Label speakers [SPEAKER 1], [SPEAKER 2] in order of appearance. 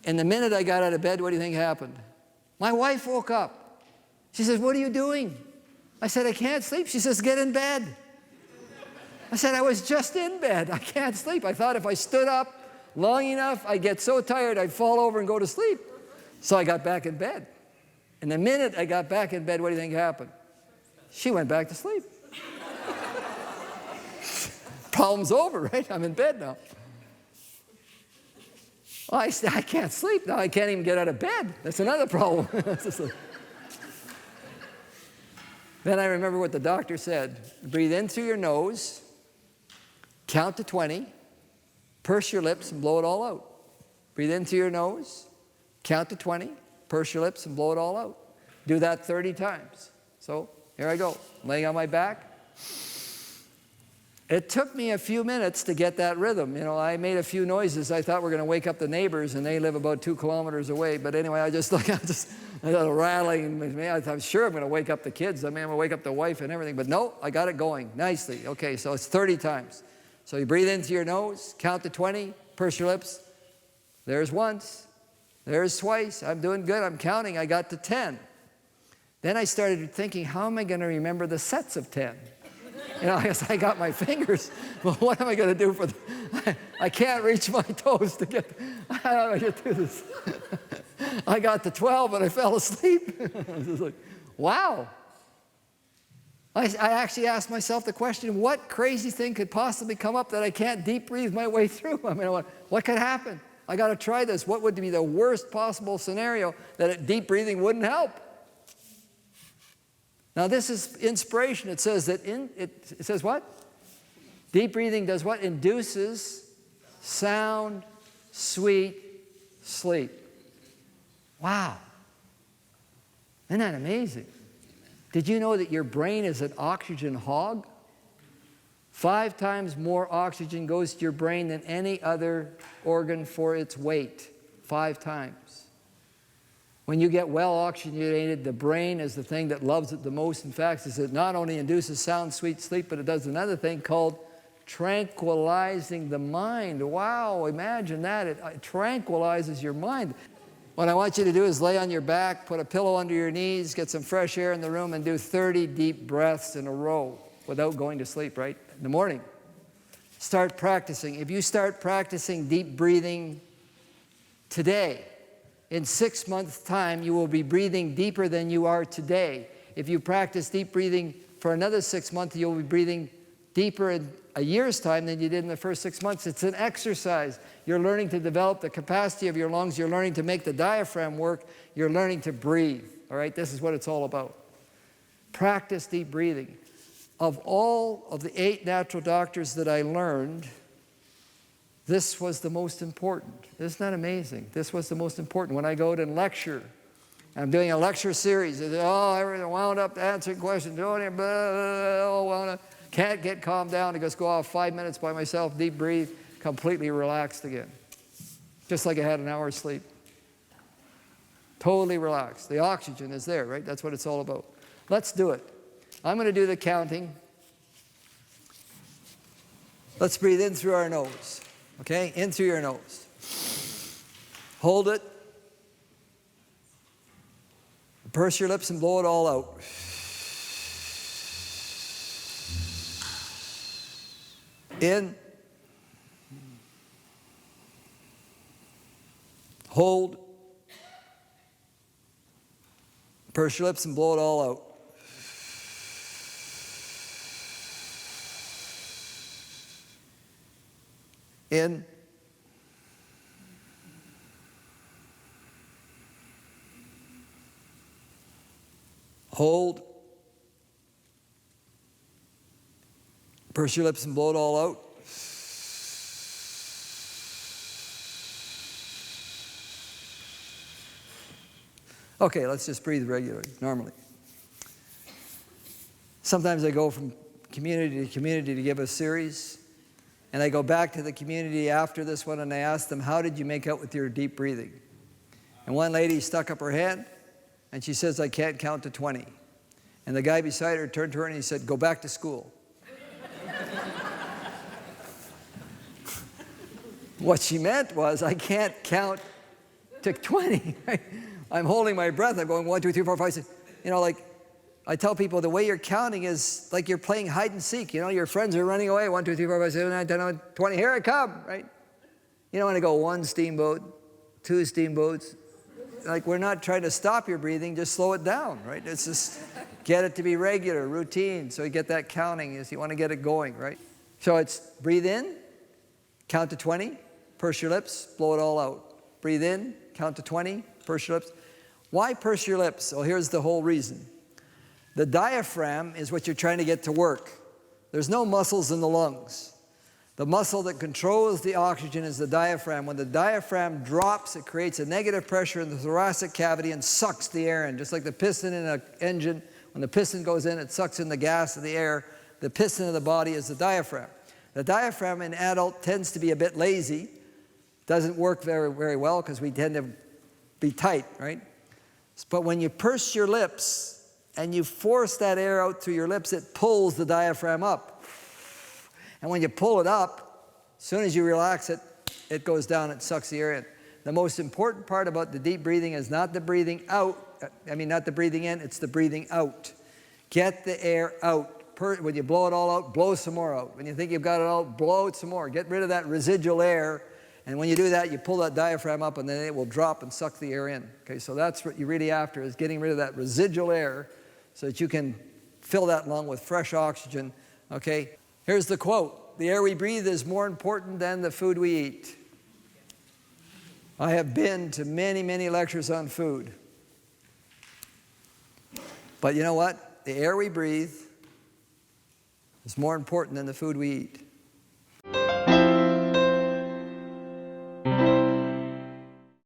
[SPEAKER 1] And the minute I got out of bed, what do you think happened? My wife woke up. She says, what are you doing? I said, I can't sleep. She says, get in bed. I said, I was just in bed. I can't sleep. I thought if I stood up long enough, I'd get so tired I'd fall over and go to sleep. So I got back in bed. And the minute I got back in bed, what do you think happened? She went back to sleep. Problem's over, right? I'm in bed now. Well, I can't sleep now. I can't even get out of bed. That's another problem. Then I remember what the doctor said. Breathe in through your nose, count to 20, purse your lips and blow it all out. Breathe in through your nose, count to 20, purse your lips and blow it all out. Do that 30 times. So here I go, laying on my back. It took me a few minutes to get that rhythm. You know, I made a few noises. I thought we were going to wake up the neighbors, and they live about 2 kilometers away. But anyway, I got rattling with me. I thought, sure, I'm going to wake up the kids. I mean, I'm going to wake up the wife and everything. But no, I got it going nicely. Okay, so it's 30 times. So you breathe into your nose, count to 20, purse your lips. There's once. There's twice. I'm doing good. I'm counting. I got to 10. Then I started thinking, how am I going to remember the sets of 10? You know, I guess I got my fingers. Well, what am I going to do for I can't reach my toes to get, how do I get through this? I got to 12 and I fell asleep. I was like, wow. I actually asked myself the question, what crazy thing could possibly come up that I can't deep breathe my way through? I mean, what could happen? I got to try this. What would be the worst possible scenario that deep breathing wouldn't help? Now this is inspiration. It says that it says what? Deep breathing does what? Induces sound, sweet sleep. Wow. Isn't that amazing? Did you know that your brain is an oxygen hog? 5 times more oxygen goes to your brain than any other organ for its weight. 5 times. When you get well oxygenated, the brain is the thing that loves it the most. In fact, it not only induces sound, sweet sleep, but it does another thing called tranquilizing the mind. Wow, imagine that. It tranquilizes your mind. What I want you to do is lay on your back, put a pillow under your knees, get some fresh air in the room, and do 30 deep breaths in a row without going to sleep, right? In the morning. Start practicing. If you start practicing deep breathing today, in 6 months' time, you will be breathing deeper than you are today. If you practice deep breathing for another 6 months, you'll be breathing deeper in a year's time than you did in the first 6 months. It's an exercise. You're learning to develop the capacity of your lungs. You're learning to make the diaphragm work. You're learning to breathe. All right, this is what it's all about. Practice deep breathing. Of all of the 8 natural doctors that I learned, this was the most important. Isn't that amazing? This was the most important. When I go to lecture, I'm doing a lecture series. Everything wound up answering questions. Can't get calmed down. I just go off 5 minutes by myself, deep breathe, completely relaxed again. Just like I had an hour's sleep. Totally relaxed. The oxygen is there, right? That's what it's all about. Let's do it. I'm going to do the counting. Let's breathe in through our nose. Okay, in through your nose. Hold it. Purse your lips and blow it all out. In. Hold. Purse your lips and blow it all out. In. Hold. Purse your lips and blow it all out. Okay, let's just breathe regularly, normally. Sometimes I go from community to community to give a series. And I go back to the community after this one and I ask them, how did you make out with your deep breathing? And one lady stuck up her hand and she says, I can't count to 20. And the guy beside her turned to her and he said, go back to school. What she meant was, I can't count to 20. Right? I'm holding my breath. I'm going 1, 2, 3, 4, 5, 6. You know, like I tell people, the way you're counting is like you're playing hide and seek. You know, your friends are running away. 1, 2, 3, 4, 5, 6, 7, 8, 9, 10, 11, 20. Here I come, right? You don't want to go 1 steamboat, 2 steamboats. Like, we're not trying to stop your breathing, just slow it down, right? It's just get it to be regular, routine, so you get that counting as you want to get it going, right? So it's breathe in, count to 20, purse your lips, blow it all out. Breathe in, count to 20, purse your lips. Why purse your lips? Well, here's the whole reason. The diaphragm is what you're trying to get to work. There's no muscles in the lungs. The muscle that controls the oxygen is the diaphragm. When the diaphragm drops, it creates a negative pressure in the thoracic cavity and sucks the air in. Just like the piston in an engine, when the piston goes in, it sucks in the gas of the air. The piston of the body is the diaphragm. The diaphragm in adult tends to be a bit lazy. Doesn't work very, very well because we tend to be tight, right? But when you purse your lips and you force that air out through your lips, it pulls the diaphragm up. And when you pull it up, as soon as you relax it, it goes down and sucks the air in. The most important part about the deep breathing is not the breathing out. Not the breathing in, it's the breathing out. Get the air out. When you blow it all out, blow some more out. When you think you've got it out, blow it some more. Get rid of that residual air. And when you do that, you pull that diaphragm up, and then it will drop and suck the air in. Okay, so that's what you're really after, is getting rid of that residual air so that you can fill that lung with fresh oxygen. Okay. Here's the quote. The air we breathe is more important than the food we eat. I have been to many, many lectures on food. But you know what? The air we breathe is more important than the food we eat.